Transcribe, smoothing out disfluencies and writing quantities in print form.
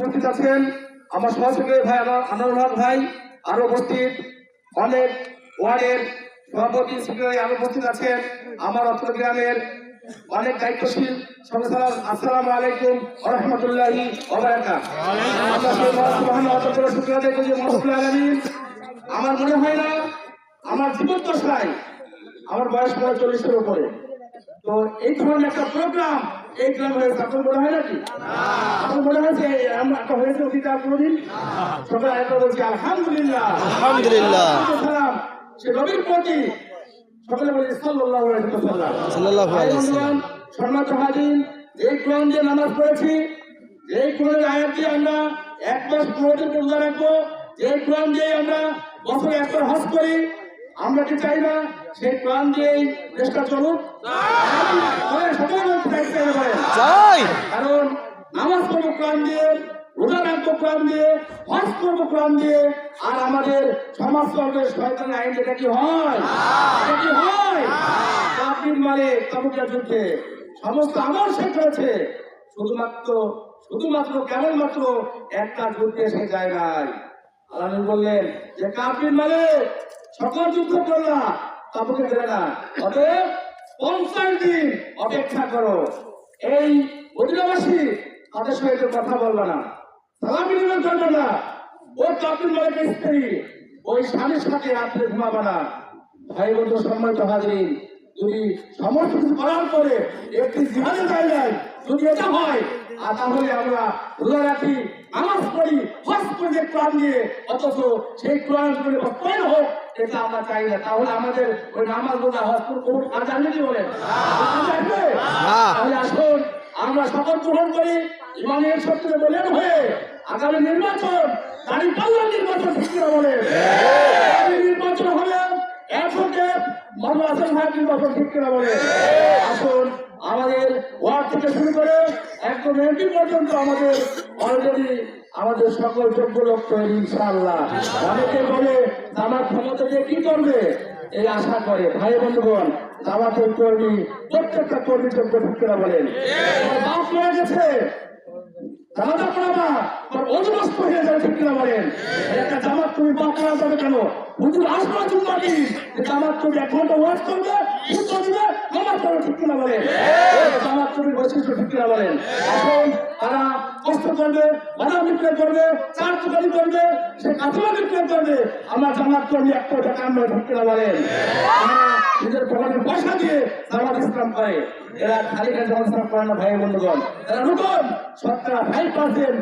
উপস্থিত আছেন আমার সহযোগী ভাই আনোয়ার হক ভাই, আরো উপস্থিত অনেক ওয়ার্ডের সভাপতি সেক্রেটারি আরো উপস্থিত আছেন আমার অত্র গ্রামের অনেক দায়িত্বশীল সদস্য। আসসালামু আলাইকুম ওয়া রাহমাতুল্লাহি ওয়া বারাকাতুহু। আমার মনে হয় না আমার জীবদ্দশায়, আমার বয়স প্রায় 40-এর উপরে, তো এই ধরনের একটা প্রোগ্রাম এই গ্রামে হয়েছে। আপনার মনে হয় নাকি? আপনার মনে হয়েছে একটা হয়েছে অতীতে কোনোদিন? সবাই একটা বলছি আলহামদুলিল্লাহ, আলহামদুলিল্লাহ। সে নবীর প্রতি সকলে বলি সাল্লাল্লাহু আলাইহি ওয়াসাল্লাম। সাল্লাল্লাহু আলাইহি ওয়াসাল্লাম। সম্মানিত হাজির, এই কোরআন দিয়ে নামাজ পড়েছি, এই কোরআনের আয়াত দিয়ে আমরা 1 মাস 15 দিন রোজা রাখবো, এই কোরআন দিয়ে আমরা বছরে একবার হজ করি। আমরা কি চাই না সেই কোরআন দিয়েই দেশটা চলুক? কারণ নামাজ পড়বো কোরআন দিয়ে, রোজা রাখবো কোরআন দিয়ে, হজ করবো কোরআন দিয়ে, আর আমাদের সমাজ চলবে শয়তানের আইন। যেটা কি হয়, এটা কি হয়? কাফির মারে তাবুকের যুদ্ধে সমস্ত আমল শেষ করেছে, শুধুমাত্র কেবলমাত্র একটা যুদ্ধে সে যায় নাই। আল্লাহ বললেন যে কাফির মারে সকল যুদ্ধ করলা, তাবুকে গেলে না, অতএব 50 দিন অপেক্ষা করো। এই মদিনাবাসী তাদের সঙ্গে কথা বলবে না, সালাম বিনিময় করবে না। ও কাফির মালিকের স্ত্রী ওই স্বামীর সাথে রাত্রে ঘুমাবে না। ভাই বন্ধু সম্মানিত হাজির, যদি সমস্ত কিছু করার পরে একটি জিহাদের জায়গায় যদি এটা হয়, আর তাহলে আমরা রোজা রাখি, নামাজ পড়ি, হজ করি কোরআন দিয়ে, অথচ সেই কোরআন করে বাস্তবায়ন হোক এটা আমরা চাই না। তাহলে আমাদের ওই নামাজ রোজা হজ করবো কাজ আসবে কি বলেন? তাহলে আসুন আমরা শপথ গ্রহণ করি ইমানের সত্যে বলেন হয়ে আগামী নির্বাচন দাঁড়িপাল্লার নির্বাচন ঠিক করে বলেন, নির্বাচন হবে নির্বাচন ঠিক করে বলে। আসুন আমাদের ওয়ার্ড থেকে শুরু করে একদম এমপি পর্যন্ত আমাদের অলরেডি আমাদের সকল যোগ্য লোক তৈরি ইনশাআল্লাহ। অনেকে বলে আমার ক্ষমতা দিয়ে কি করবে এই আশা করে। ভাই বন্ধুগণ, জামাতের কর্মী প্রত্যেকটা কর্মী যোগ্য ঠিক করে বলেন। বাপ মারা গেছে, জামাতা পড়াবা অধীনস্থ হয়ে যাবে ঠিক কিনা বলেন। একটা জামাত তুমি বাপ মারা যাবে কেন? হুজুর আসবা জুম্মাটি জামাত তুমি 1 ঘন্টা ওয়াজ করবে, উত্তর দিবে, নামাজ পড়বে ঠিক কিনা বলেন। জামাত তুমি বৈশিষ্ট্য ঠিক কিনা বলেন। এখন তারা কষ্ট করবে, বাধা বিক্রয় করবে, চার দোকানি করবে, সে কাঁচা বিক্রয় করবে, আমরা জামাত কর্মী 1 কোটি টাকা আমরা ঠিক কিনা বলেন। নিজের পকেটে পয়সা দিয়ে জামাত ইসলাম করে, এরা খালি জামাত ইসলাম করে না। ভাই বন্ধুগণ, এরা রুকন 5%